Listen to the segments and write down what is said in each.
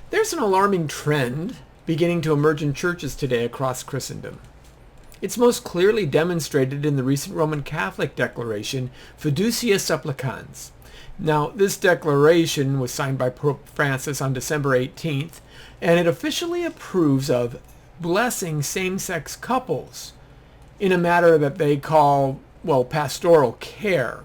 There's an alarming trend beginning to emerge in churches today across Christendom. It's most clearly demonstrated in the recent Roman Catholic declaration, Fiducia Supplicans. Now, this declaration was signed by Pope Francis on December 18th, and it officially approves of blessing same-sex couples in a matter that they call, pastoral care.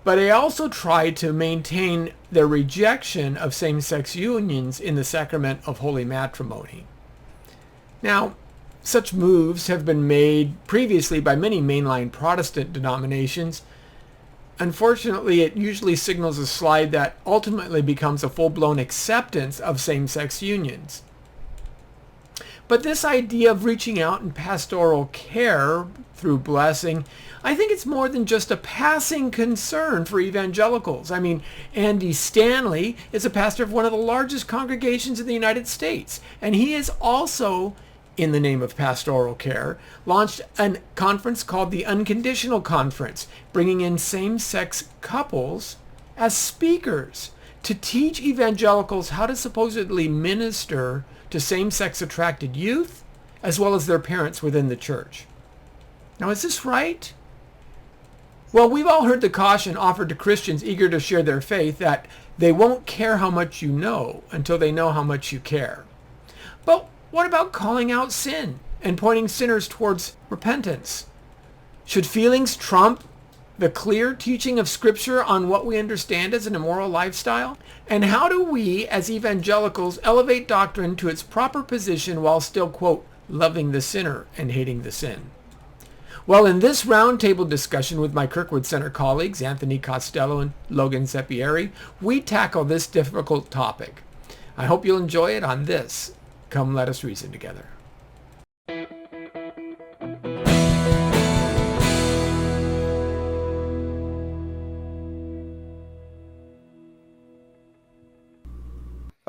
But they also try to maintain their rejection of same-sex unions in the sacrament of holy matrimony. Now, such moves have been made previously by many mainline Protestant denominations. Unfortunately, it usually signals a slide that ultimately becomes a full-blown acceptance of same-sex unions. But this idea of reaching out in pastoral care through blessing, I think it's more than just a passing concern for evangelicals. I mean, Andy Stanley is a pastor of one of the largest congregations in the United States, and he is also, in the name of pastoral care, launched a conference called the Unconditional Conference, bringing in same-sex couples as speakers to teach evangelicals how to supposedly minister to same-sex attracted youth as well as their parents within the church. Now, is this right? Well, we've all heard the caution offered to Christians eager to share their faith that they won't care how much you know until they know how much you care. But what about calling out sin and pointing sinners towards repentance? Should feelings trump the clear teaching of Scripture on what we understand as an immoral lifestyle? And how do we, as evangelicals, elevate doctrine to its proper position while still, quote, loving the sinner and hating the sin? Well, in this roundtable discussion with my Kirkwood Center colleagues, Anthony Costello and Logan Sepieri, we tackle this difficult topic. I hope you'll enjoy it on this. Come, let us reason together.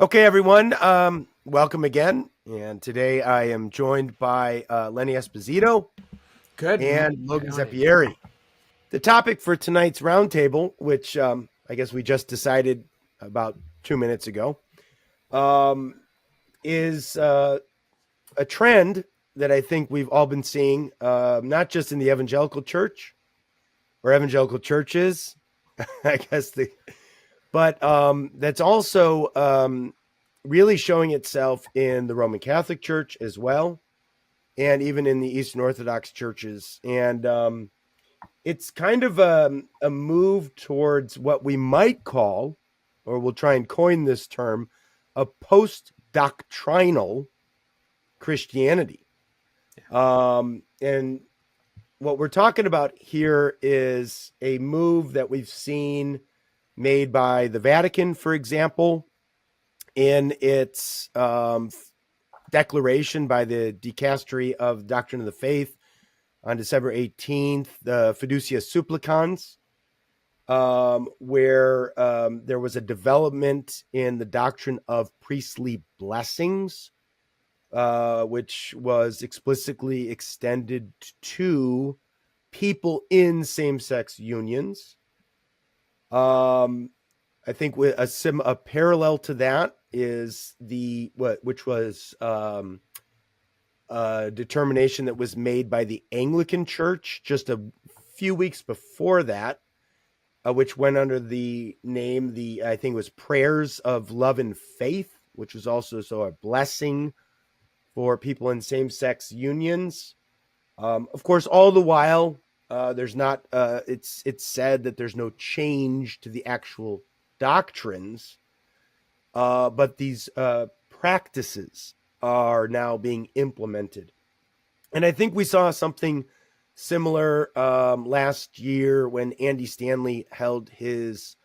Okay, everyone, welcome again. And today I am joined by Lenny Esposito Good. and Logan Sepieri. The topic for tonight's roundtable, which I guess we just decided about 2 minutes ago, is a trend that I think we've all been seeing, not just in the evangelical church or evangelical churches, I guess but that's also really showing itself in the Roman Catholic Church as well, and even in the Eastern Orthodox churches. And it's kind of a move towards what we might call, or we'll try and coin this term, a post-doctrinal Christianity. And what we're talking about here is a move that we've seen made by the Vatican, for example, in its declaration by the Dicastery of Doctrine of the Faith on December 18th, the Fiducia Supplicans, where there was a development in the doctrine of priestly blessings, which was explicitly extended to people in same-sex unions. I think with a parallel to that is which was a determination that was made by the Anglican Church just a few weeks before that, which went under the name, I think it was Prayers of Love and Faith, which was also a blessing for people in same-sex unions. Of course, all the while, there's not. It's said that there's no change to the actual doctrines, but these practices are now being implemented. And I think we saw something similar last year when Andy Stanley held his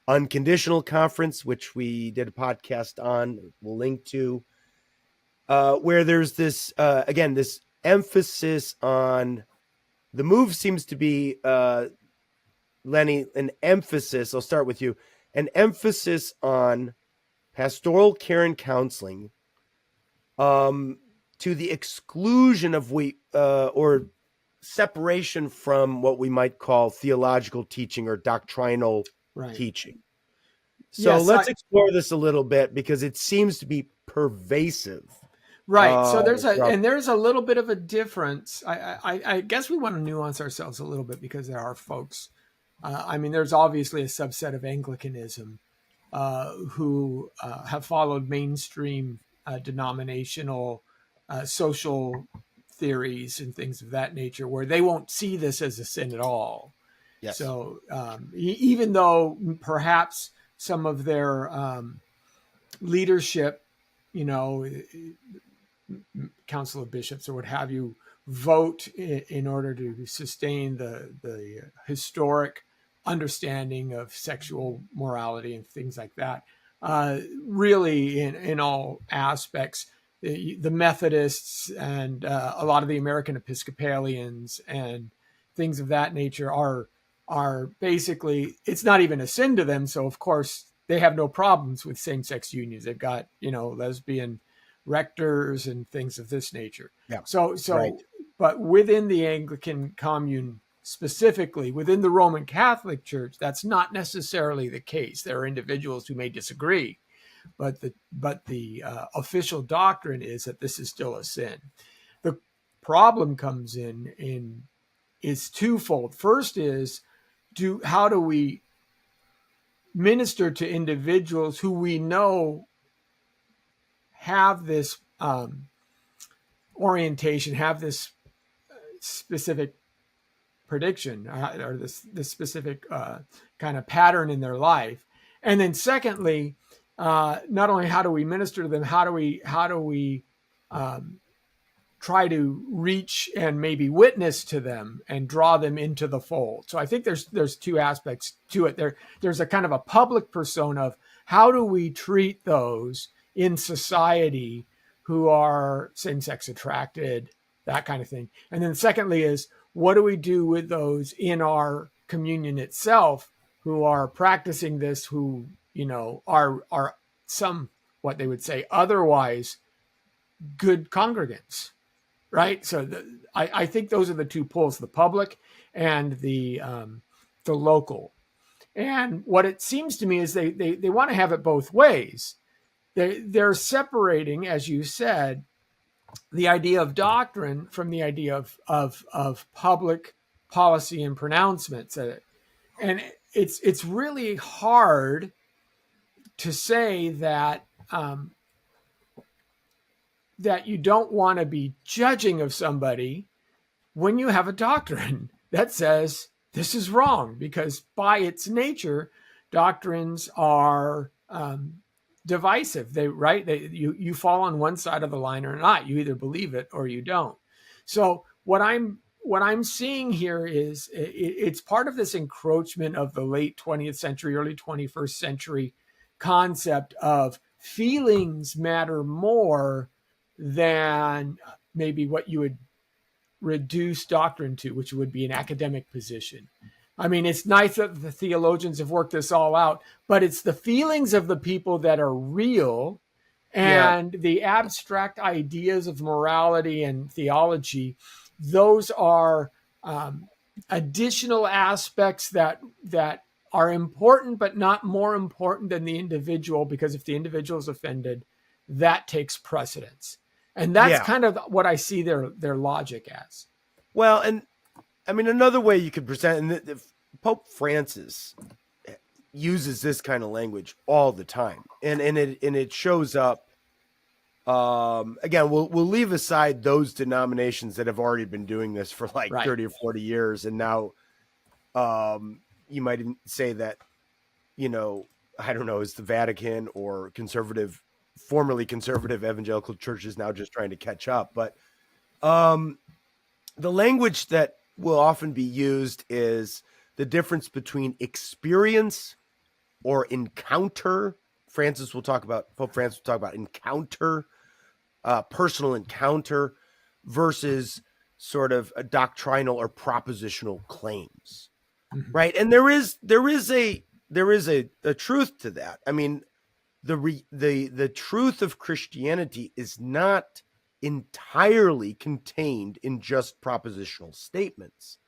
Unconditional Conference, which we did a podcast on. We'll link to, where there's this again this emphasis on. The move seems to be, Lenny, an emphasis. I'll start with you. An emphasis on pastoral care and counseling, to the exclusion of or separation from what we might call theological teaching or doctrinal teaching. So Yes, let's explore this a little bit because it seems to be pervasive. right. So there's Throughout- a little bit of a difference. I guess we want to nuance ourselves a little bit because there are folks. I mean, there's obviously a subset of Anglicanism who have followed mainstream denominational social theories and things of that nature, where they won't see this as a sin at all. yes. So even though perhaps some of their leadership, you know, council of bishops or what have you, vote in order to sustain the historic understanding of sexual morality and things like that. Really, in all aspects, the Methodists and a lot of the American Episcopalians and things of that nature are basically, it's not even a sin to them. So of course they have no problems with same-sex unions. They've got, you know, lesbian rectors and things of this nature. Yeah. So, Right. but within the Anglican commune, specifically within the Roman Catholic Church, that's not necessarily the case. There are individuals who may disagree, but the official doctrine is that this is still a sin. The problem comes in is twofold. First is, how do we minister to individuals who we know have this orientation, have this specific prediction or this specific kind of pattern in their life, and then secondly, not only how do we minister to them, how do we try to reach and maybe witness to them and draw them into the fold. So I think there's two aspects to it. There's a kind of a public persona of how do we treat those in society who are same-sex attracted, that kind of thing. And then secondly is, what do we do with those in our communion itself who are practicing this, who, you know, are some, what they would say, otherwise good congregants, right? So I think those are the two poles, the public and the local. And what it seems to me is they want to have it both ways. They're separating, as you said, the idea of doctrine from the idea of public policy and pronouncements. And it's really hard to say that that you don't want to be judging of somebody when you have a doctrine that says this is wrong, because by its nature, doctrines are divisive. You fall on one side of the line or not. You either believe it or you don't. So what I'm seeing here is it's part of this encroachment of the late 20th century, early 21st century concept of feelings matter more than maybe what you would reduce doctrine to, which would be an academic position. I mean, it's nice that the theologians have worked this all out, but it's the feelings of the people that are real, and the abstract ideas of morality and theology, those are additional aspects that are important, but not more important than the individual, because if the individual is offended, that takes precedence. And that's kind of what I see their logic as. Well, and I mean, another way you could present, and Pope Francis uses this kind of language all the time, and it shows up. Again, we'll leave aside those denominations that have already been doing this for like 30 or 40 years, and now you might say that, you know, I don't know, is the Vatican or formerly conservative evangelical churches now just trying to catch up. But the language that will often be used is the difference between experience or encounter. Pope Francis will talk about encounter, personal encounter, versus sort of a doctrinal or propositional claims. Mm-hmm. Right. And there is a truth to that. I mean, the truth of Christianity is not entirely contained in just propositional statements.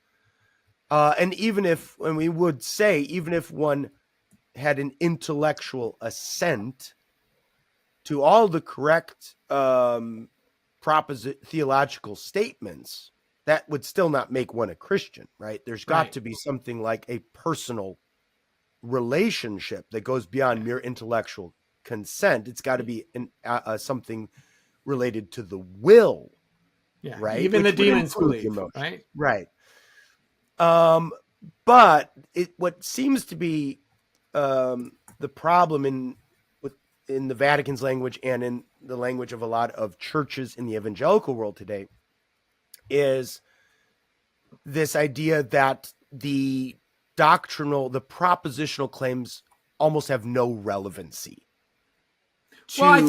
And even if one had an intellectual assent to all the correct theological statements, that would still not make one a Christian, right? There's got to be something like a personal relationship that goes beyond mere intellectual consent. It's got to be something related to the will, right? Even Which the demons believe, right? But what seems to be the problem in the Vatican's language and in the language of a lot of churches in the evangelical world today is this idea that the propositional claims almost have no relevancy. Well, I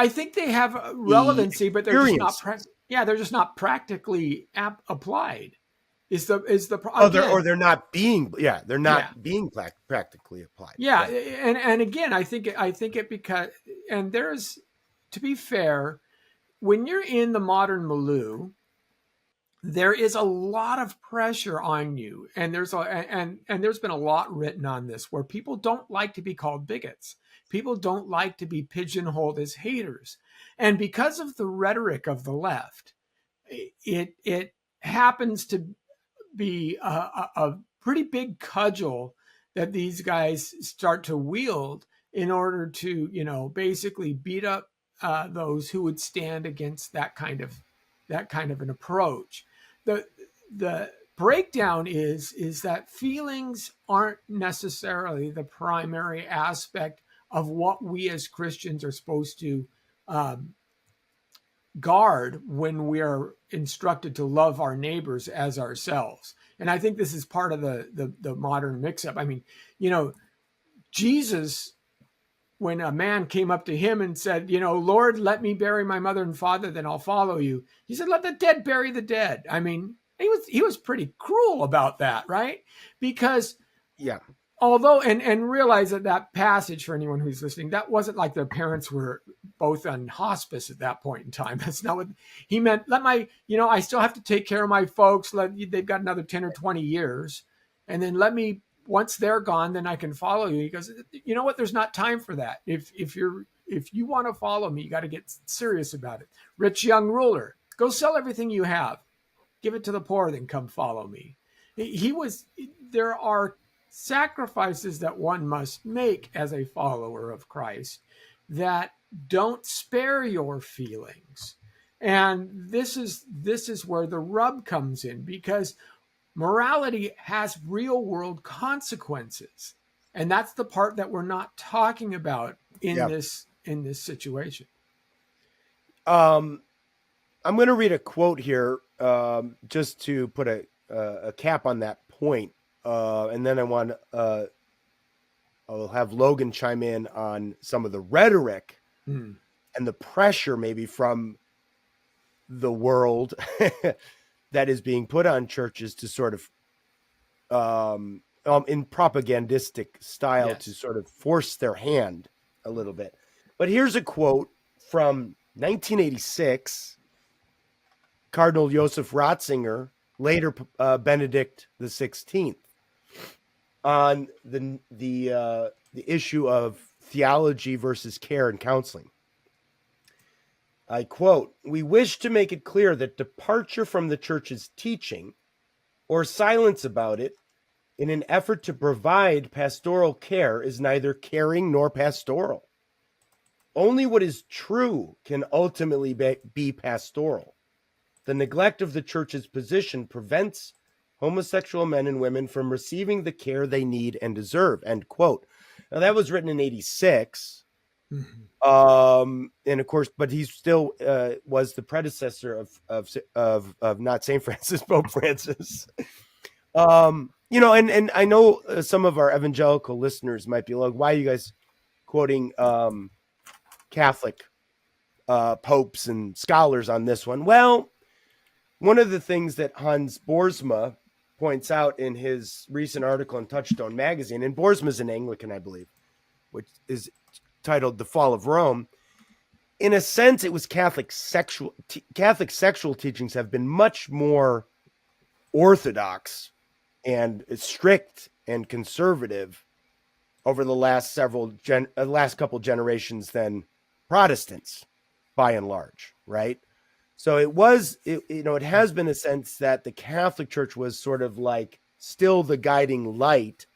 think they have relevancy, but they're just not practically applied. Is the or they're not being being practically applied. Yeah, right. And again, I think it because, and there's, to be fair, when you're in the modern milieu, there is a lot of pressure on you, and there's been a lot written on this where people don't like to be called bigots. People don't like to be pigeonholed as haters, and because of the rhetoric of the left, it happens to be a pretty big cudgel that these guys start to wield in order to, basically beat up those who would stand against that kind of an approach. The breakdown is that feelings aren't necessarily the primary aspect of what we as Christians are supposed to guard when we are instructed to love our neighbors as ourselves. And I think this is part of the modern mix-up. I mean, Jesus, when a man came up to him and said, Lord, let me bury my mother and father, then I'll follow you. He said, let the dead bury the dead. I mean, he was pretty cruel about that, right? Because although, and realize that passage, for anyone who's listening, that wasn't like their parents were both on hospice at that point in time. That's not what he meant. I still have to take care of my folks. They've got another 10 or 20 years. And then once they're gone, then I can follow you. He goes, you know what? There's not time for that. If you want to follow me, you got to get serious about it. Rich young ruler, go sell everything you have. Give it to the poor, then come follow me. There are sacrifices that one must make as a follower of Christ that don't spare your feelings. And this is where the rub comes in, because morality has real world consequences. And that's the part that we're not talking about in this situation. I'm going to read a quote here just to put a cap on that point. And then I'll have Logan chime in on some of the rhetoric and the pressure maybe from the world that is being put on churches to sort of in propagandistic style to sort of force their hand a little bit. But here's a quote from 1986, Cardinal Joseph Ratzinger, later Benedict XVI, on the issue of theology versus care and counseling. I quote, "We wish to make it clear that departure from the church's teaching or silence about it in an effort to provide pastoral care is neither caring nor pastoral. Only what is true can ultimately be pastoral. The neglect of the church's position prevents homosexual men and women from receiving the care they need and deserve," end quote. Now that was written in 86. And of course, but he still was the predecessor of not St. Francis, Pope Francis. And I know some of our evangelical listeners might be like, why are you guys quoting Catholic popes and scholars on this one? Well, one of the things that Hans Boersma points out in his recent article in Touchstone magazine, and Boersma is an Anglican, I believe, which is titled "The Fall of Rome." In a sense, it was Catholic sexual teachings have been much more orthodox and strict and conservative over the last last couple generations than Protestants, by and large, right? So it has been a sense that the Catholic Church was sort of like still the guiding light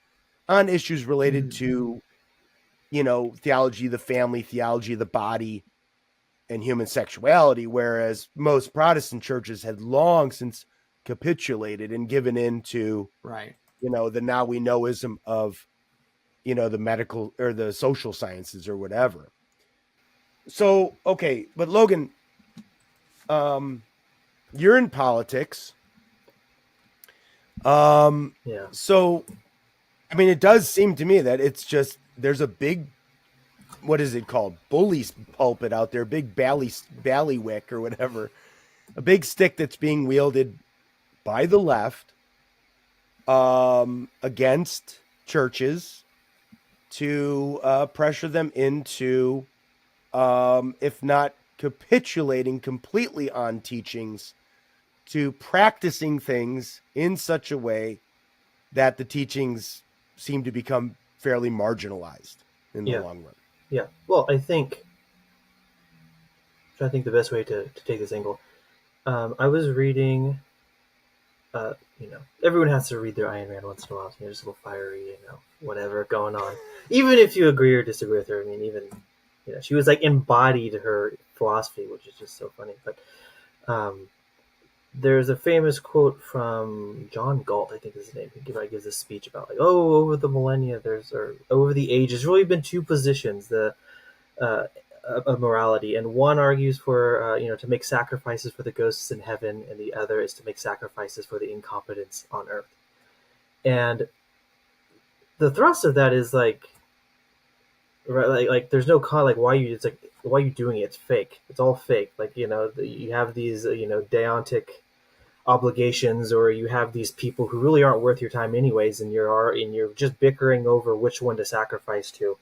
on issues related to, theology of the family, theology of the body, and human sexuality, whereas most Protestant churches had long since capitulated and given in to, Right. the now we knowism of, the medical or the social sciences or whatever. So, okay, but Logan, you're in politics. Yeah. So, I mean, it does seem to me that it's just, there's a big, what is it called? Bully's pulpit out there, big ballywick or whatever, a big stick that's being wielded by the left, against churches to pressure them into, if not capitulating completely on teachings, to practicing things in such a way that the teachings seem to become fairly marginalized in the long run. Yeah. Well, I think the best way to take this angle. I was reading. Everyone has to read their Ayn Rand once in a while. Just a little fiery, whatever going on. Even if you agree or disagree with her, I mean, even she was like embodied her philosophy, which is just so funny. But there's a famous quote from John Galt, I think is his name. He gives a speech about like, over the millennia, over the ages, really been two positions of morality, and one argues for to make sacrifices for the ghosts in heaven, and the other is to make sacrifices for the incompetents on earth. And the thrust of that is like, right, like there's no like why are you doing it? It's fake. It's all fake. Like you have these deontic obligations, or you have these people who really aren't worth your time anyways, and you're just bickering over which one to sacrifice to.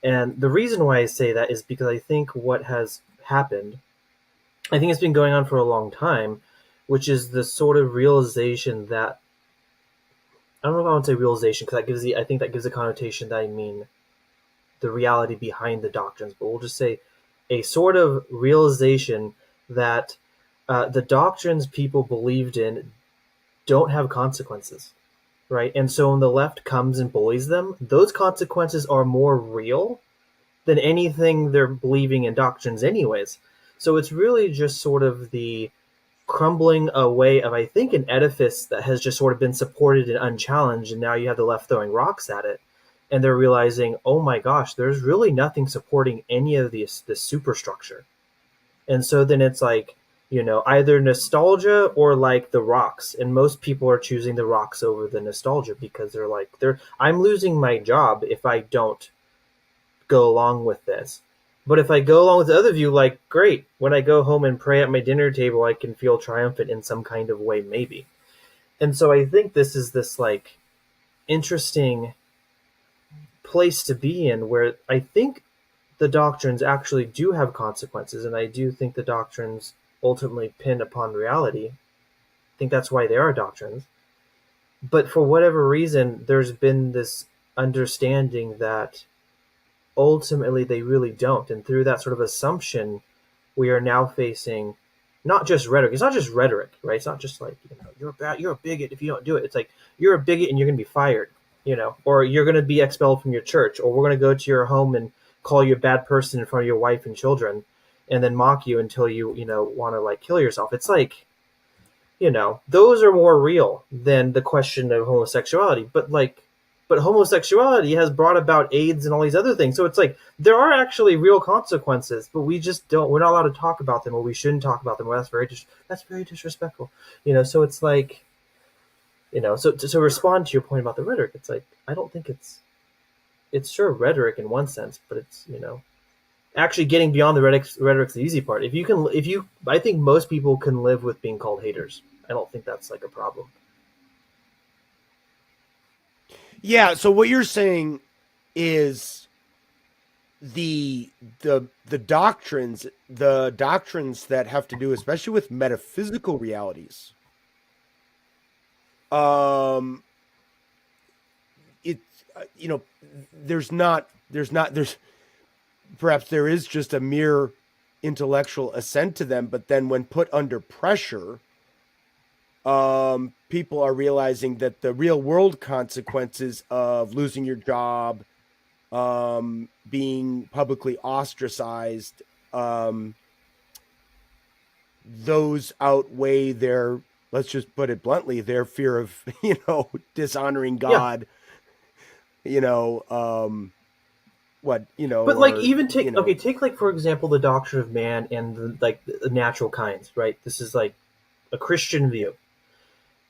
And the reason why I say that is because I think what has happened, I think it's been going on for a long time, which is the sort of realization that, I don't know if I want to say realization, because I think that gives a connotation that I mean the reality behind the doctrines, but we'll just say a sort of realization that the doctrines people believed in don't have consequences, right? And so when the left comes and bullies them, those consequences are more real than anything they're believing in doctrines anyways. So it's really just sort of the crumbling away of, I think, an edifice that has just sort of been supported and unchallenged, and now you have the left throwing rocks at it, and they're realizing, oh my gosh, there's really nothing supporting any of this superstructure. And so then it's like, either nostalgia or like the rocks, and most people are choosing the rocks over the nostalgia because they're like, I'm losing my job if I don't go along with this. But if I go along with the other view, like, great, when I go home and pray at my dinner table, I can feel triumphant in some kind of way, maybe. And so I think this is this like interesting place to be in, where I think the doctrines actually do have consequences, and I do think the doctrines ultimately pin upon reality. I think that's why they are doctrines. But for whatever reason, there's been this understanding that ultimately they really don't. And through that sort of assumption, we are now facing not just rhetoric. It's not just rhetoric, right? It's not just like, you're a bigot if you don't do it. It's like, you're a bigot and you're going to be fired, or you're going to be expelled from your church, or we're going to go to your home and call you a bad person in front of your wife and children, and then mock you until you, want to like kill yourself. It's like, those are more real than the question of homosexuality. But homosexuality has brought about AIDS and all these other things. So it's like, there are actually real consequences, but we're not allowed to talk about them, or we shouldn't talk about them. Well, that's very disrespectful. So it's like, so to respond to your point about the rhetoric, it's like, I don't think it's sure rhetoric in one sense, but it's, actually getting beyond the rhetoric's the easy part. I think most people can live with being called haters. I don't think that's like a problem. Yeah. So what you're saying is the doctrines that have to do, especially with metaphysical realities, there's perhaps there is just a mere intellectual assent to them, but then when put under pressure, people are realizing that the real world consequences of losing your job, being publicly ostracized, those outweigh their, let's just put it bluntly, their fear of, dishonoring God, But like, even take like, for example, the doctrine of man and the natural kinds, right? This is like a Christian view.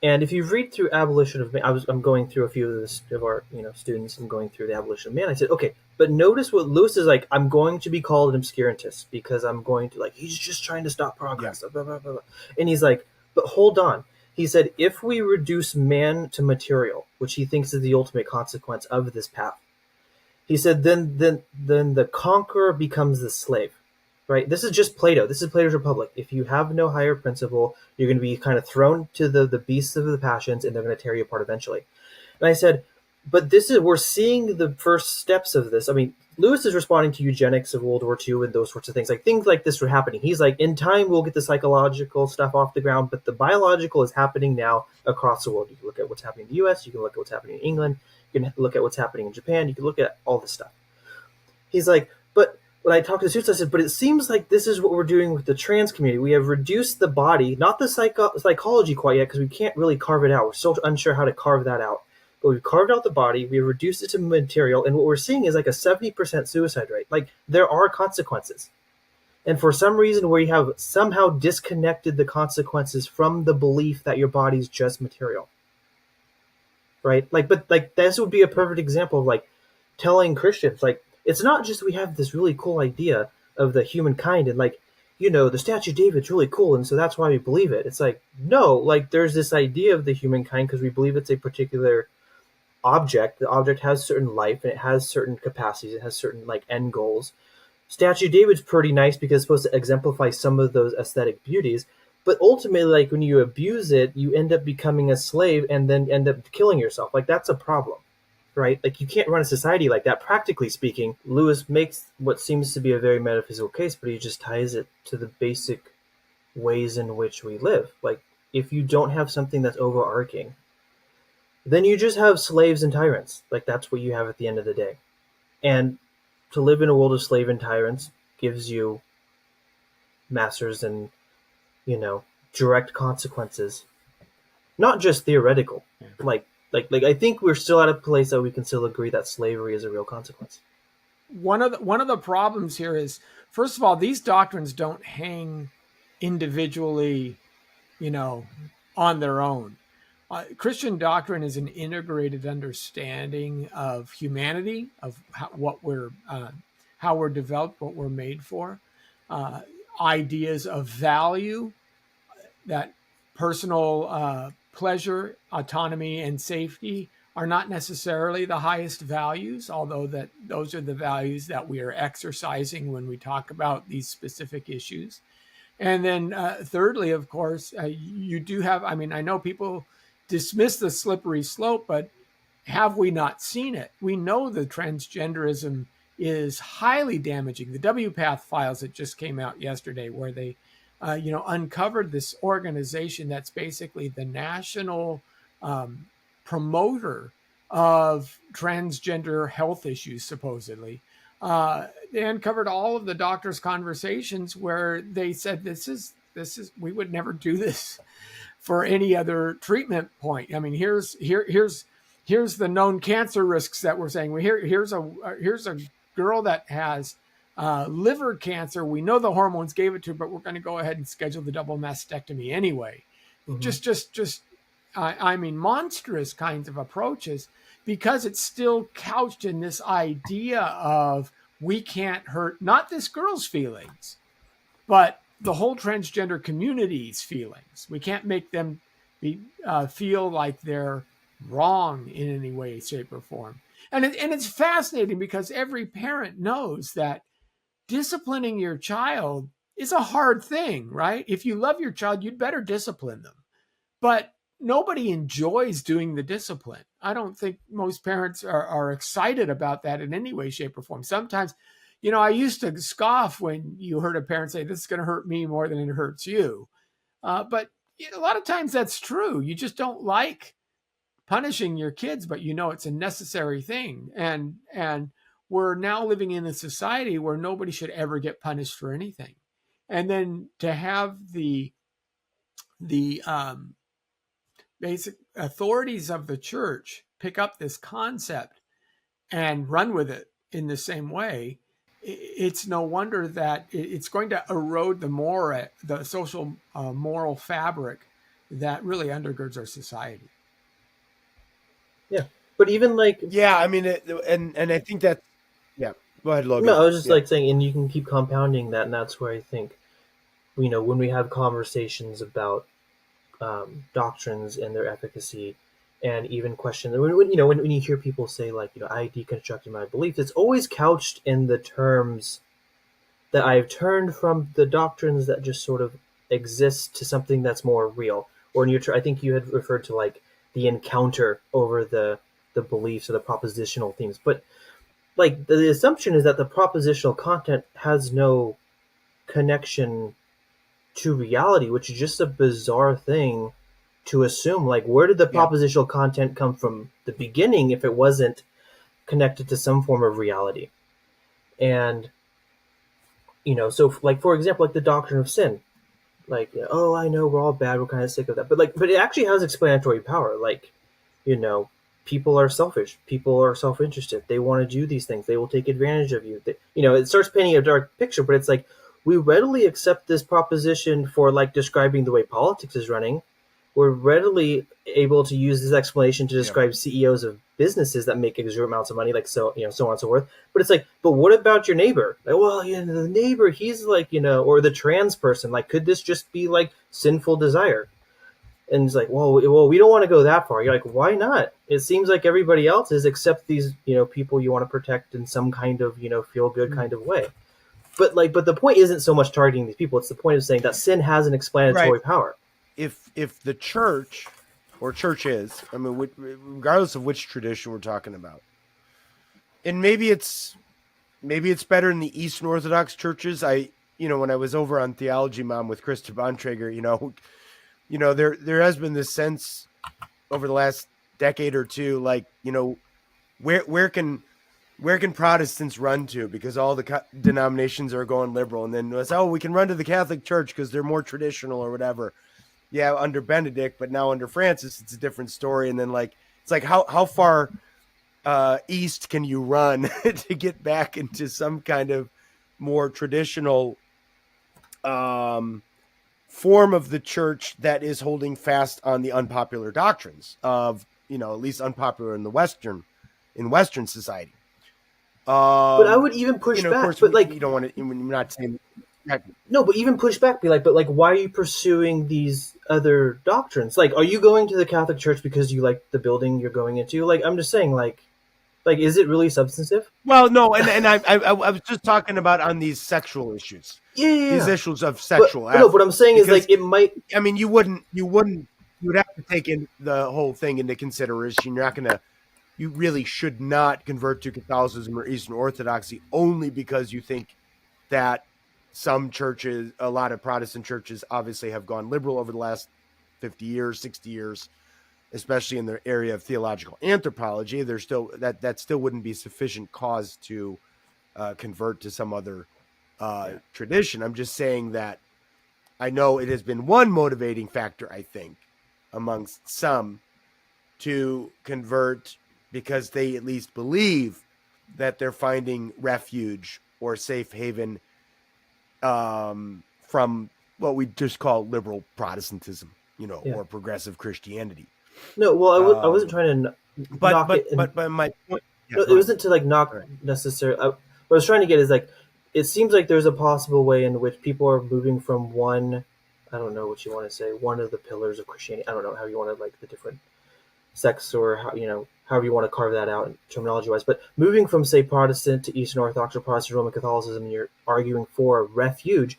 And if you read through Abolition of Man, I'm going through a few of our students. I'm going through the Abolition of Man. I said, okay, but notice what Lewis is like. I'm going to be called an obscurantist because I'm going to he's just trying to stop progress. Blah, blah, blah, blah. And he's like, but hold on. He said, if we reduce man to material, which he thinks is the ultimate consequence of this path, he said, then the conqueror becomes the slave. Right? This is just Plato. This is Plato's Republic. If you have no higher principle, you're going to be kind of thrown to the beasts of the passions, and they're going to tear you apart eventually. And I said, but we're seeing the first steps of this. I mean, Lewis is responding to eugenics of World War II and those sorts of things. Like, things like this were happening. He's like, in time, we'll get the psychological stuff off the ground, but the biological is happening now across the world. You can look at what's happening in the U.S. You can look at what's happening in England. You can look at what's happening in Japan. You can look at all this stuff. He's like, but when I talked to the students, I said, but it seems like this is what we're doing with the trans community. We have reduced the body, not the psychology quite yet, because we can't really carve it out. We're still unsure how to carve that out. But we've carved out the body, we reduced it to material, and what we're seeing is like a 70% suicide rate. Like, there are consequences. And for some reason, where you have somehow disconnected the consequences from the belief that your body's just material. Right? But this would be a perfect example of telling Christians, it's not just we have this really cool idea of the humankind and the statue of David's really cool, and so that's why we believe it. It's no, there's this idea of the humankind because we believe it's a particular object. The object has certain life and it has certain capacities. It has certain end goals. Statue of David's pretty nice because it's supposed to exemplify some of those aesthetic beauties. But ultimately, when you abuse it, you end up becoming a slave and then end up killing yourself. That's a problem. Right? You can't run a society like that. Practically speaking, Lewis makes what seems to be a very metaphysical case, but he just ties it to the basic ways in which we live. If you don't have something that's overarching, then you just have slaves and tyrants. That's what you have at the end of the day. And to live in a world of slave and tyrants gives you masters and, direct consequences. Not just theoretical. Yeah. I think we're still at a place that we can still agree that slavery is a real consequence. One of the problems here is, first of all, these doctrines don't hang individually, on their own. Christian doctrine is an integrated understanding of humanity, of how we're developed, what we're made for, ideas of value, that personal pleasure, autonomy, and safety are not necessarily the highest values, although that those are the values that we are exercising when we talk about these specific issues. And then thirdly, of course, you do have, I know people dismiss the slippery slope, but have we not seen it? We know the transgenderism is highly damaging. The WPATH files that just came out yesterday, where they uncovered this organization that's basically the national promoter of transgender health issues, supposedly. They uncovered all of the doctors' conversations where they said, this is we would never do this for any other treatment point. Here's the known cancer risks that we're saying. Here's a girl that has liver cancer. We know the hormones gave it to her, but we're going to go ahead and schedule the double mastectomy anyway. Mm-hmm. Monstrous kinds of approaches, because it's still couched in this idea of we can't hurt not this girl's feelings, but the whole transgender community's feelings. We can't make them feel like they're wrong in any way, shape, or form. And it's fascinating because every parent knows that disciplining your child is a hard thing, right? If you love your child, you'd better discipline them. But nobody enjoys doing the discipline. I don't think most parents are excited about that in any way, shape, or form. Sometimes, I used to scoff when you heard a parent say, "This is going to hurt me more than it hurts you." But a lot of times that's true. You just don't like punishing your kids, but it's a necessary thing. And we're now living in a society where nobody should ever get punished for anything. And then to have the basic authorities of the church pick up this concept and run with it in the same way, it's no wonder that it's going to erode the social moral fabric that really undergirds our society. Yeah, but even like I mean, and I think that Go ahead, Logan. No, I was just saying, and you can keep compounding that, and that's where I think, when we have conversations about doctrines and their efficacy, and even questions when you hear people say like, I deconstructed my beliefs, it's always couched in the terms that I've turned from the doctrines that just sort of exist to something that's more real. Or I think you had referred to like the encounter over the beliefs or the propositional themes, but like the assumption is that the propositional content has no connection to reality, which is just a bizarre thing to assume. Like, where did the propositional content come from the beginning if it wasn't connected to some form of reality? And so like, for example, like the doctrine of sin, like, I know we're all bad, we're kind of sick of that, but it actually has explanatory power. Like, people are selfish, people are self-interested, they want to do these things, they will take advantage of you. It starts painting a dark picture, but it's like, we readily accept this proposition for like describing the way politics is running. We're readily able to use this explanation to describe CEOs of businesses that make exorbitant amounts of money, like so on and so forth. But it's like, but what about your neighbor? Like, well, the neighbor, he's like, or the trans person, like, could this just be like sinful desire? And it's like, well, we don't want to go that far. You're like, why not? It seems like everybody else is, except these, people you want to protect in some kind of, feel good kind of way. But the point isn't so much targeting these people. It's the point of saying that sin has an explanatory power. If the church or churches, I mean, regardless of which tradition we're talking about, and maybe it's better in the Eastern Orthodox churches. When I was over on Theology Mom with Krista Bontrager, there has been this sense over the last decade or two, like, where can Protestants run to, because all the denominations are going liberal, and then it's, we can run to the Catholic Church because they're more traditional or whatever. Yeah, under Benedict, but now under Francis, it's a different story. And then it's like how far east can you run to get back into some kind of more traditional form of the church that is holding fast on the unpopular doctrines of, at least unpopular in Western society. But I would even push back. Course, but you don't want to. We're not saying. No, but even push back. Be like, but why are you pursuing these other doctrines? Like, are you going to the Catholic Church because you like the building you're going into? Like, I'm just saying, like, is it really substantive? Well, no, and I was just talking about on these sexual issues. Yeah. These issues of sexual. But no, what I'm saying is, like, it might. I mean, you would have to take in the whole thing into consideration. You're not going to. You really should not convert to Catholicism or Eastern Orthodoxy only because you think that some churches, a lot of Protestant churches, obviously have gone liberal over the last 50 years, 60 years, especially in the area of theological anthropology. There's still that still wouldn't be sufficient cause to convert to some other tradition. I'm just saying that I know it has been one motivating factor, I think, amongst some to convert, because they at least believe that they're finding refuge or safe haven from what we just call liberal Protestantism, or progressive Christianity. No, well, I wasn't trying to knock it. But my point, it wasn't to knock necessarily. What I was trying to get is it seems like there's a possible way in which people are moving from one, I don't know what you want to say, one of the pillars of Christianity. I don't know how you want to the different sects, or how, however you want to carve that out terminology wise, but moving from, say, Protestant to Eastern Orthodox or Protestant Roman Catholicism, and you're arguing for refuge.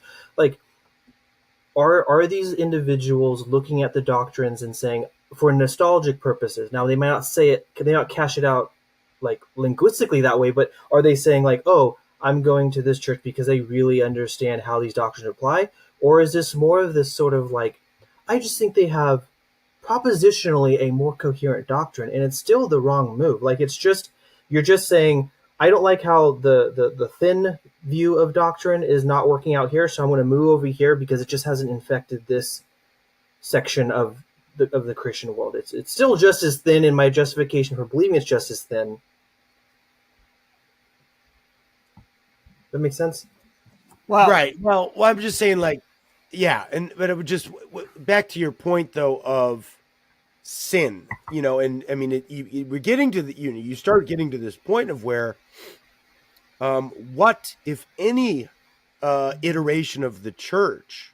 Are these individuals looking at the doctrines and saying, for nostalgic purposes. Now they might not say it, they not cash it out like linguistically that way, but are they saying like, oh, I'm going to this church because they really understand how these doctrines apply? Or is this more of this sort of like, I just think they have propositionally a more coherent doctrine, and it's still the wrong move. Like it's just, you're just saying, I don't like how the thin view of doctrine is not working out here, so I'm going to move over here because it just hasn't infected this section of the Christian world. It's still just as thin, and my justification for believing it's just as thin. That makes sense? Well, Right. Well, I'm just saying, like, yeah, but it would just back to your point though of sin, and I mean, we're getting to you start getting to this point of where, what if any iteration of the church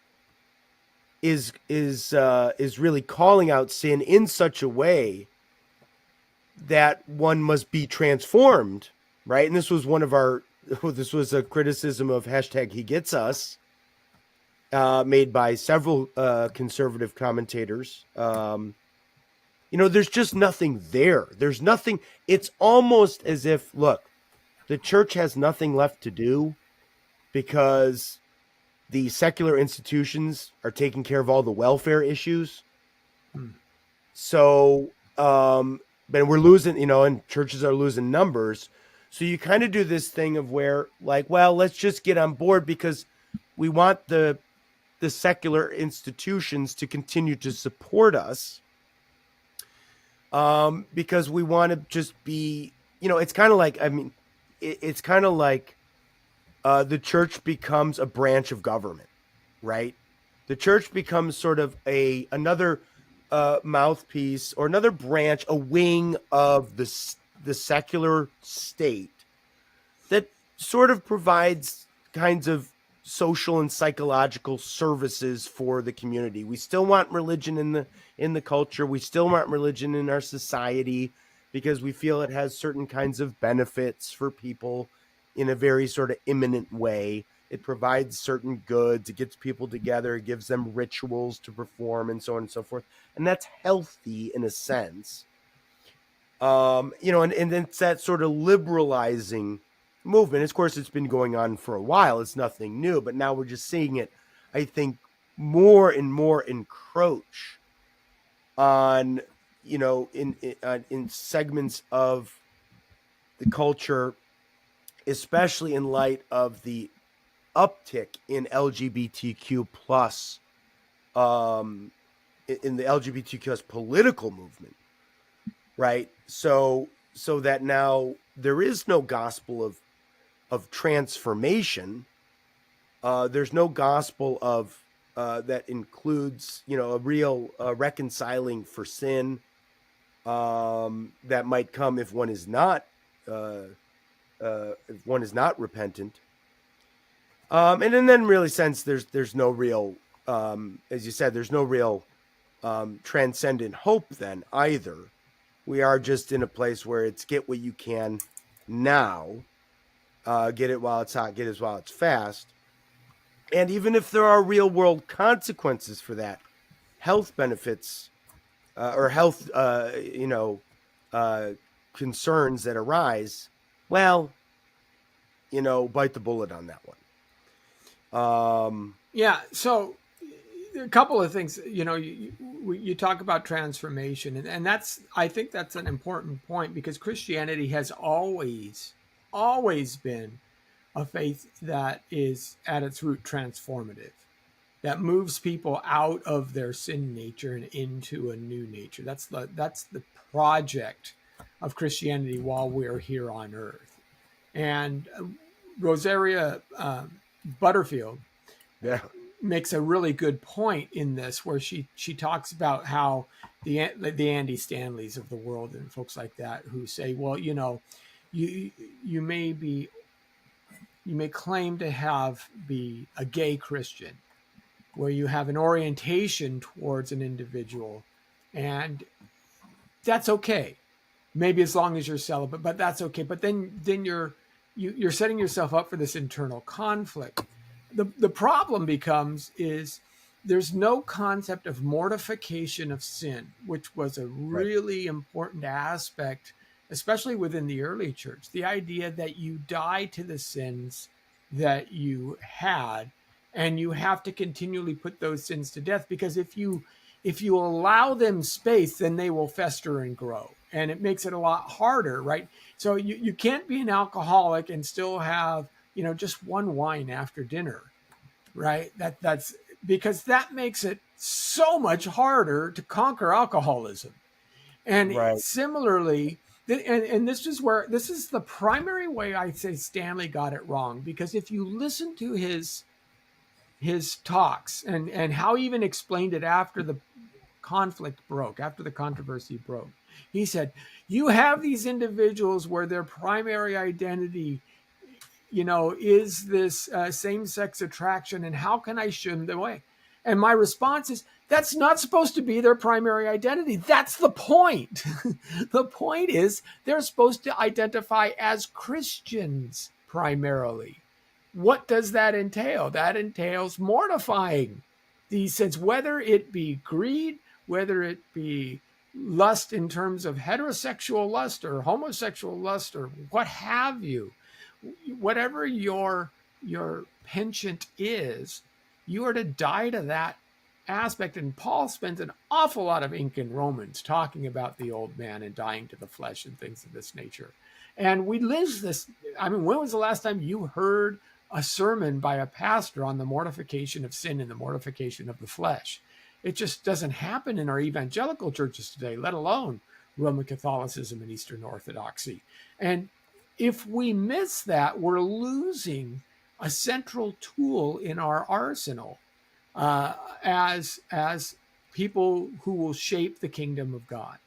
is really calling out sin in such a way that one must be transformed, right? And this was this was a criticism of #HeGetsUs, made by several conservative commentators. There's just nothing there. There's nothing. It's almost as if, look, the church has nothing left to do because the secular institutions are taking care of all the welfare issues. So, but we're losing, and churches are losing numbers. So you kind of do this thing of where, like, well, let's just get on board because we want the secular institutions to continue to support us, because we want to just be, it's kind of like, I mean, it's kind of like the church becomes a branch of government, right? The church becomes sort of another mouthpiece or another branch, a wing of the secular state that sort of provides kinds of social and psychological services for the community. We still want religion in the culture. We still want religion in our society because we feel it has certain kinds of benefits for people in a very sort of imminent way. It provides certain goods. It gets people together. It gives them rituals to perform and so on and so forth. And that's healthy in a sense. And it's that sort of liberalizing movement. Of course, it's been going on for a while. It's nothing new, but now we're just seeing it, I think, more and more encroach on, in segments of the culture, especially in light of the uptick in LGBTQ plus, in the LGBTQ plus political movement, right? So that now there is no gospel of transformation. There's no gospel of that includes, a real reconciling for sin that might come if one is not repentant. And in that really sense, there's no real, as you said, there's no real transcendent hope then either. We are just in a place where it's get what you can now, get it while it's hot, get it while it's fast. And even if there are real world consequences for that, health benefits or health, concerns that arise, well, bite the bullet on that one. Yeah. So a couple of things, you talk about transformation, and I think that's an important point because Christianity has always been a faith that is at its root transformative, that moves people out of their sin nature and into a new nature. That's the project of Christianity while we're here on earth. And Rosaria Butterfield makes a really good point in this, where she talks about how the Andy Stanleys of the world and folks like that who say, well, you may claim to be a gay Christian, where you have an orientation towards an individual, and that's okay. Maybe as long as you're celibate, but that's okay. But then you're setting yourself up for this internal conflict. The problem becomes is there's no concept of mortification of sin, which was a really important aspect, especially within the early church. The idea that you die to the sins that you had, and you have to continually put those sins to death, because if you allow them space, then they will fester and grow, and it makes it a lot harder, right? So you can't be an alcoholic and still have, just one wine after dinner, right? That's because that makes it so much harder to conquer alcoholism. And similarly, and this is the primary way I say Stanley got it wrong, because if you listen to his talks and how he even explained it after the controversy broke, he said, you have these individuals where their primary identity, is this same-sex attraction, and how can I shun them away? And my response is, that's not supposed to be their primary identity. That's the point. The point is they're supposed to identify as Christians primarily. What does that entail? That entails mortifying these sins, whether it be greed, whether it be lust in terms of heterosexual lust or homosexual lust or what have you. Whatever your penchant is, you are to die to that aspect. And Paul spends an awful lot of ink in Romans talking about the old man and dying to the flesh and things of this nature. And we live this. I mean, when was the last time you heard a sermon by a pastor on the mortification of sin and the mortification of the flesh? It just doesn't happen in our evangelical churches today, let alone Roman Catholicism and Eastern Orthodoxy. And if we miss that, we're losing a central tool in our arsenal as people who will shape the kingdom of God.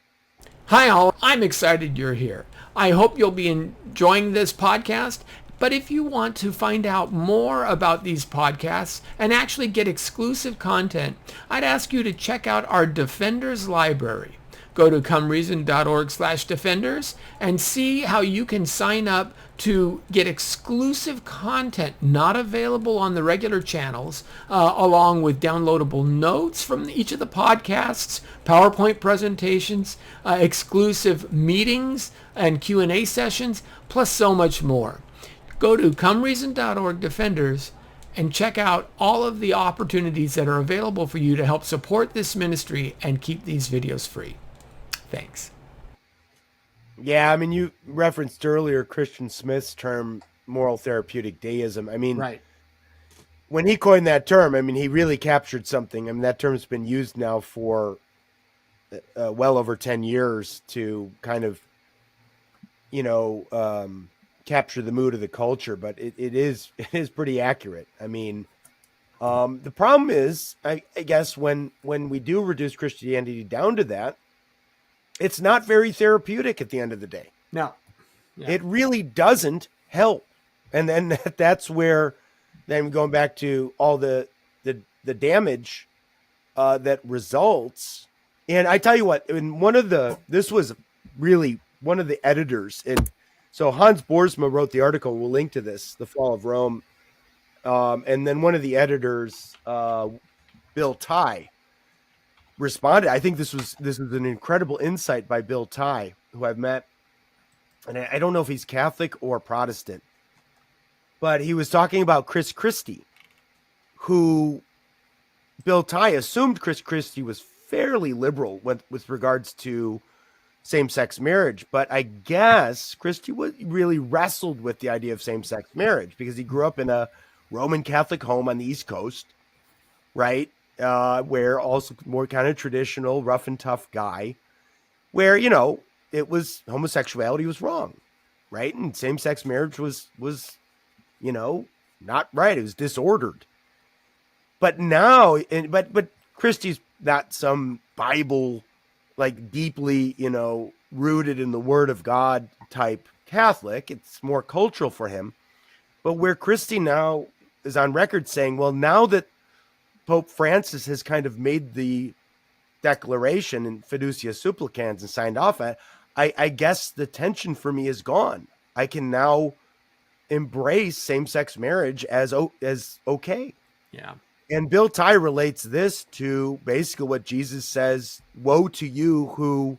Hi all, I'm excited you're here. I hope you'll be enjoying this podcast. But if you want to find out more about these podcasts and actually get exclusive content, I'd ask you to check out our Defenders Library. Go to comereason.org/defenders and see how you can sign up to get exclusive content not available on the regular channels, along with downloadable notes from each of the podcasts, PowerPoint presentations, exclusive meetings and Q&A sessions, plus so much more. Go to comereason.org/defenders and check out all of the opportunities that are available for you to help support this ministry and keep these videos free. Thanks. Yeah, I mean, you referenced earlier Christian Smith's term, moral therapeutic deism. I mean, right. When he coined that term, I mean, he really captured something. I mean, that term's been used now for well over 10 years to kind of, capture the mood of the culture, but it is pretty accurate. I mean, the problem is, I guess, when we do reduce Christianity down to that, it's not very therapeutic at the end of the day. No. Yeah. It really doesn't help. And then that's where, then going back to all the damage that results. And I tell you what, in this was really one of the editors. And so Hans Boersma wrote the article. We'll link to this, The Fall of Rome. And then one of the editors, Bill Tye, responded. I think this was an incredible insight by Bill Tye, who I've met. And I don't know if he's Catholic or Protestant, but he was talking about Chris Christie, who Bill Tye assumed Chris Christie was fairly liberal with regards to same-sex marriage. But I guess Christie really wrestled with the idea of same-sex marriage because he grew up in a Roman Catholic home on the East Coast, right? Where also more kind of traditional, rough and tough guy, where, it was homosexuality was wrong, right? And same-sex marriage was, not right. It was disordered. But now, but Christie's not some Bible, like deeply, rooted in the Word of God type Catholic. It's more cultural for him. But where Christie now is on record saying, well, now that Pope Francis has kind of made the declaration in Fiducia Supplicans and signed off at, I guess the tension for me is gone. I can now embrace same-sex marriage as okay. Yeah. And Bill Ty relates this to basically what Jesus says, woe to you who,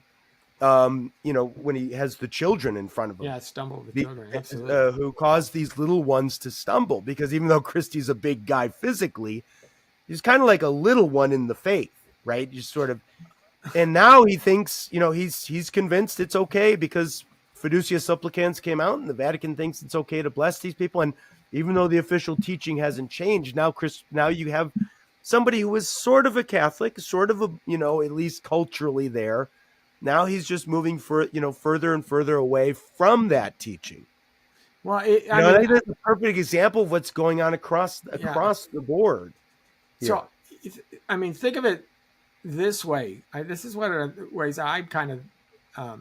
when he has the children in front of him. Yeah, stumble the children, absolutely. Who cause these little ones to stumble, because even though Christy's a big guy physically, he's kind of like a little one in the faith, right? You sort of, and now he thinks, he's convinced it's okay because Fiducia Supplicans came out and the Vatican thinks it's okay to bless these people. And even though the official teaching hasn't changed, now you have somebody who was sort of a Catholic, sort of a, at least culturally there. Now he's just moving further and further away from that teaching. Well, I think that's a perfect example of what's going on across the board. So, think of it this way. This is one of the ways I'm kind of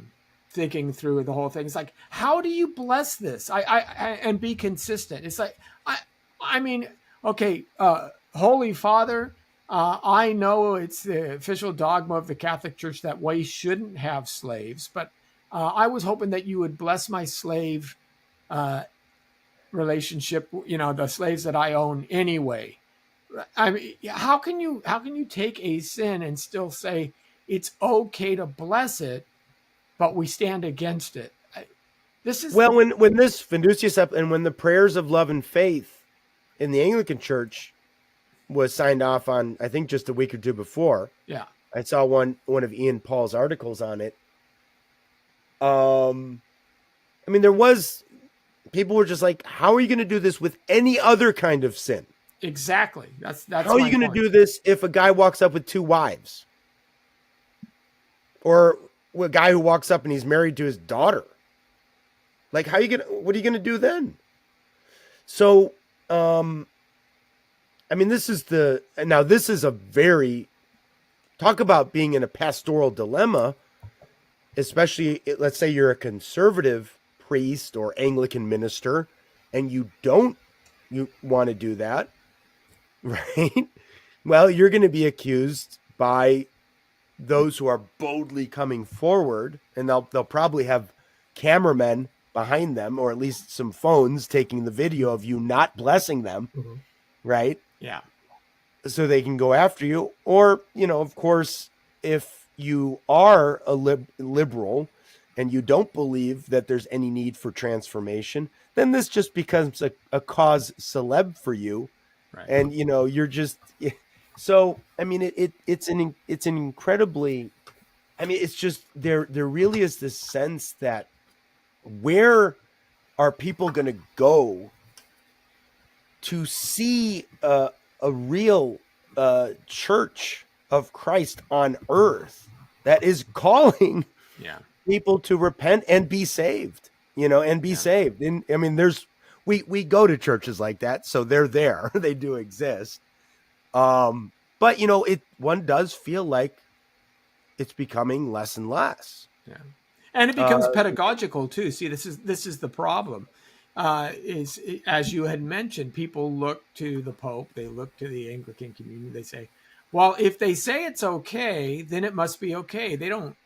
thinking through the whole thing. It's like, how do you bless this? And be consistent. It's like, Holy Father, I know it's the official dogma of the Catholic Church that we shouldn't have slaves, but I was hoping that you would bless my slave relationship, the slaves that I own anyway. I mean, how can you take a sin and still say it's okay to bless it, but we stand against it? When this Fiducia and when the prayers of love and faith in the Anglican Church was signed off on, I think just a week or two before. Yeah, I saw one of Ian Paul's articles on it. There was, people were just like, how are you going to do this with any other kind of sin? Exactly. That's how are you going to do this if a guy walks up with 2 wives, or a guy who walks up and he's married to his daughter? Like, what are you going to do then? So, this is a very, talk about being in a pastoral dilemma, especially, let's say you're a conservative priest or Anglican minister and you want to do that, right? Well, you're going to be accused by those who are boldly coming forward, and they'll probably have cameramen behind them, or at least some phones taking the video of you not blessing them, Mm-hmm. right? Yeah. So they can go after you. Or, of course, if you are a liberal and you don't believe that there's any need for transformation, then this just becomes a cause celeb for you. Right. And, you're just, so, it's an incredibly, it's just, there really is this sense that where are people going to go to see a real church of Christ on earth that is calling people to repent and be saved, saved. And we go to churches like that, so they're there. They do exist. But one does feel like it's becoming less and less. Yeah. And it becomes pedagogical too. See, this is the problem. Is, as you had mentioned, people look to the Pope, they look to the Anglican community, they say, well, if they say it's okay, then it must be okay. They don't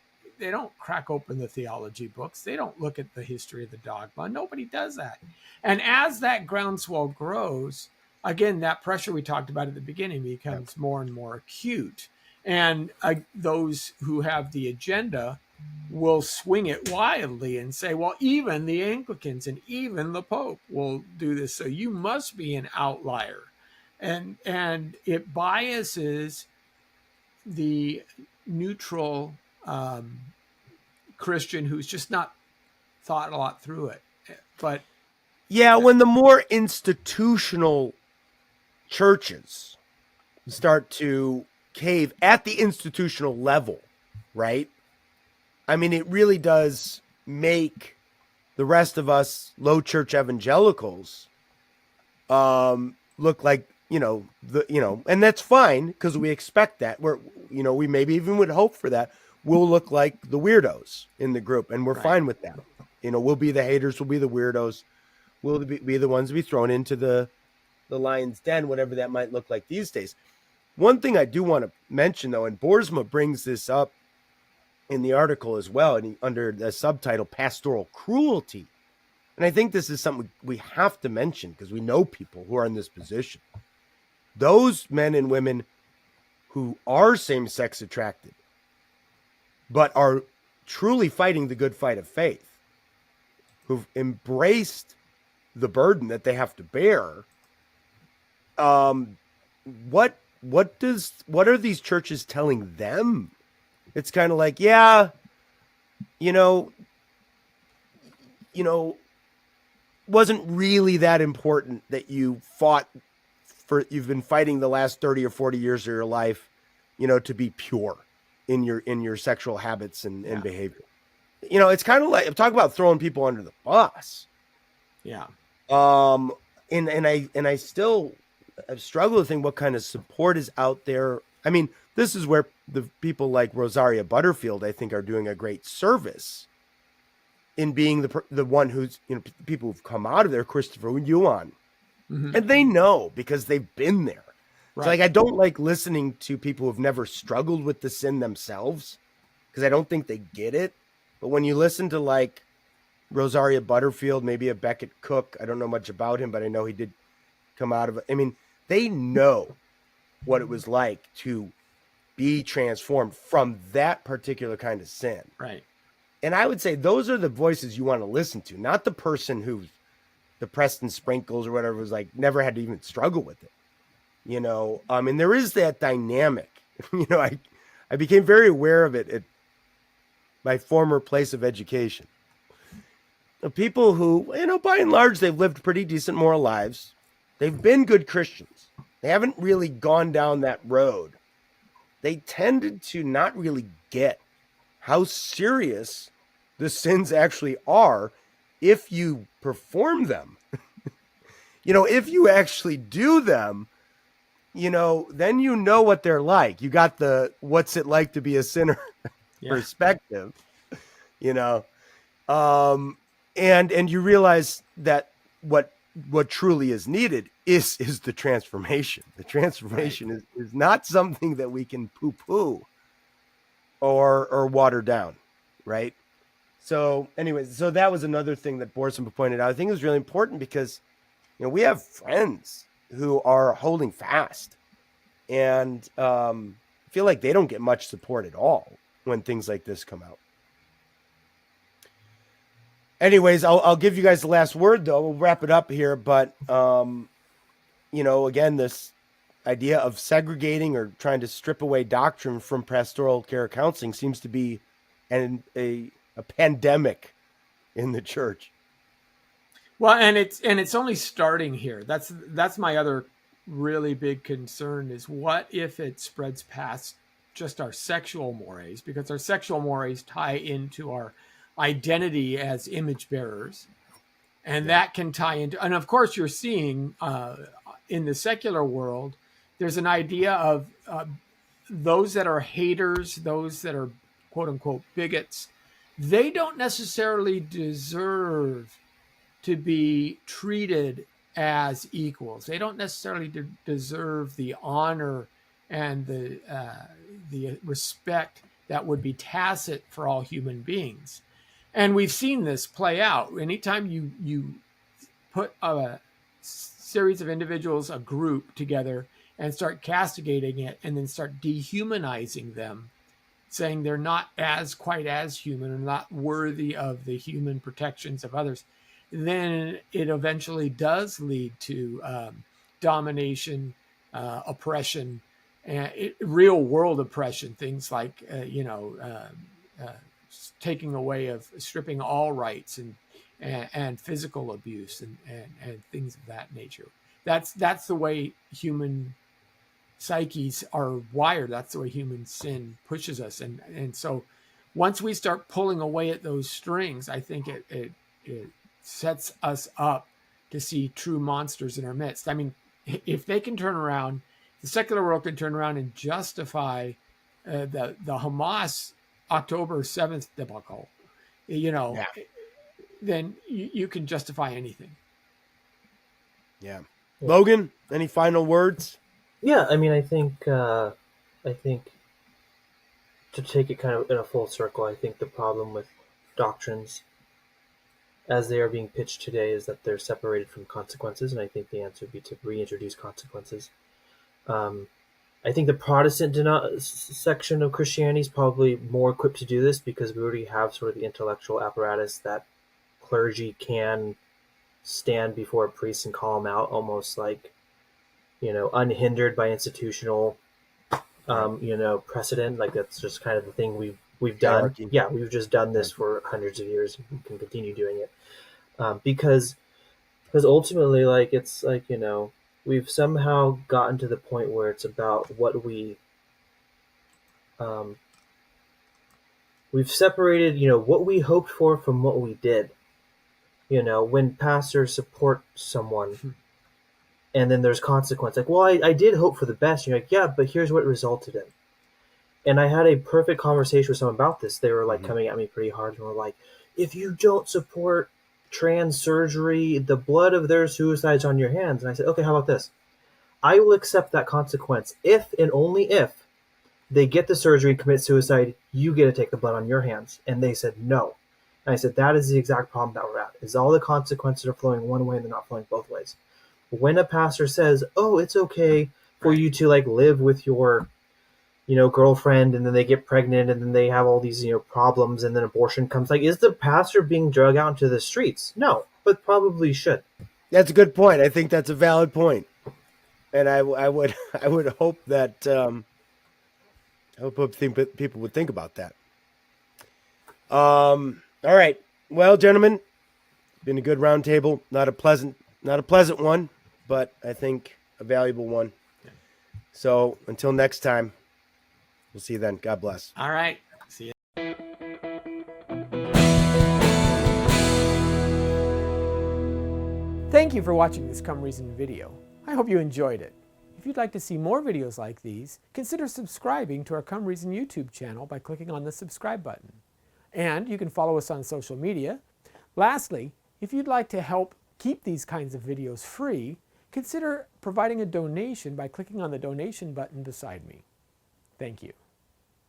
crack open the theology books. They don't look at the history of the dogma. Nobody does that. And as that groundswell grows, again, that pressure we talked about at the beginning becomes more and more acute. And those who have the agenda will swing it wildly and say, well, even the Anglicans and even the Pope will do this, so you must be an outlier. And it biases the neutral Christian who's just not thought a lot through it. But yeah, when the more institutional churches start to cave at the institutional level, right? It really does make the rest of us low church evangelicals look like, and that's fine because we expect that. We maybe even would hope for that. We'll look like the weirdos in the group, and we're fine with that. We'll be the haters, we'll be the weirdos, we'll be the ones to be thrown into the lion's den, whatever that might look like these days. One thing I do want to mention, though, and Boersma brings this up in the article as well, and under the subtitle Pastoral Cruelty. And I think this is something we have to mention because we know people who are in this position. those men and women who are same-sex attracted, but are truly fighting the good fight of faith, who've embraced the burden that they have to bear, what are these churches telling them? It's kind of like, yeah, you know, wasn't really that important that you've been fighting the last 30 or 40 years of your life, to be pure in your sexual habits and behavior. It's kind of like, I'm talking about throwing people under the bus. Yeah. And I still struggle to think what kind of support is out there. I mean, this is where the people like Rosaria Butterfield, I think, are doing a great service in being the one who's, people who've come out of there, Christopher Yuan, and they know because they've been there. Right. So like, I don't like listening to people who've never struggled with the sin themselves, because I don't think they get it. But when you listen to like Rosaria Butterfield, maybe a Becket Cook, I don't know much about him, but I know he did come out of it. I mean, they know what it was like to be transformed from that particular kind of sin. Right. And I would say those are the voices you want to listen to, not the person who's the Preston Sprinkles or whatever, was like, never had to even struggle with it. And there is that dynamic. I became very aware of it at my former place of education. The people who, by and large, they've lived pretty decent moral lives. They've been good Christians. They haven't really gone down that road. They tended to not really get how serious the sins actually are if you perform them. If you actually do them, then what they're like. You got the what's it like to be a sinner perspective, and you realize that what truly is needed is the transformation. The transformation is not something that we can poo-poo or water down, right? So anyways, so that was another thing that Borsom pointed out. I think it was really important because, we have friends who are holding fast and feel like they don't get much support at all when things like this come out. Anyways, I'll give you guys the last word, though. We'll wrap it up here. But, again, this idea of segregating or trying to strip away doctrine from pastoral care counseling seems to be a pandemic in the church. Well, and it's only starting here. That's my other really big concern is what if it spreads past just our sexual mores, because our sexual mores tie into our identity as image bearers, and that can tie into, and of course you're seeing in the secular world, there's an idea of those that are haters, those that are quote unquote bigots, they don't necessarily deserve to be treated as equals. They don't necessarily deserve the honor and the respect that would be tacit for all human beings. And we've seen this play out. Anytime you put a series of individuals, a group together, and start castigating it and then start dehumanizing them, saying they're not quite as human or not worthy of the human protections of others, then it eventually does lead to domination, oppression, and real world oppression, things like, taking away of stripping all rights and physical abuse and things of that nature. That's the way human psyches are wired. That's the way human sin pushes us. And so once we start pulling away at those strings, I think it sets us up to see true monsters in our midst. I mean, if they can turn around, the secular world can turn around and justify the Hamas October 7th debacle, then you can justify anything. Yeah. Logan, any final words? Yeah, I mean, I think to take it kind of in a full circle, I think the problem with doctrines as they are being pitched today is that they're separated from consequences, and I think the answer would be to reintroduce consequences. I think the Protestant section of Christianity is probably more equipped to do this because we already have sort of the intellectual apparatus that clergy can stand before a priest and call him out, almost like, unhindered by institutional, precedent. Like that's just kind of the thing we've done. Hierarchy. Yeah, we've just done this for hundreds of years. And we can continue doing it because ultimately, like it's like we've somehow gotten to the point where it's about what we've separated, what we hoped for from what we did. When pastors support someone and then there's consequence, like, well, I did hope for the best. You're like, yeah, but here's what it resulted in. And I had a perfect conversation with someone about this. They were like coming at me pretty hard and were like, if you don't support trans surgery, the blood of their suicides on your hands. And I said, okay, how about this? I will accept that consequence if and only if they get the surgery and commit suicide, you get to take the blood on your hands. And they said no. And I said, that is the exact problem that we're at, is all the consequences are flowing one way and they're not flowing both ways. When a pastor says, oh, it's okay for you to like live with your, girlfriend, and then they get pregnant and then they have all these, problems, and then abortion comes, like, is the pastor being drug out into the streets? No, but probably should. That's a good point. I think that's a valid point. And I would hope that people would think about that. All right. Well, gentlemen, been a good round table. Not a pleasant one, but I think a valuable one. So until next time, we'll see you then. God bless. All right. See you. Thank you for watching this Come Reason video. I hope you enjoyed it. If you'd like to see more videos like these, consider subscribing to our Come Reason YouTube channel by clicking on the subscribe button. And you can follow us on social media. Lastly, if you'd like to help keep these kinds of videos free, consider providing a donation by clicking on the donation button beside me. Thank you.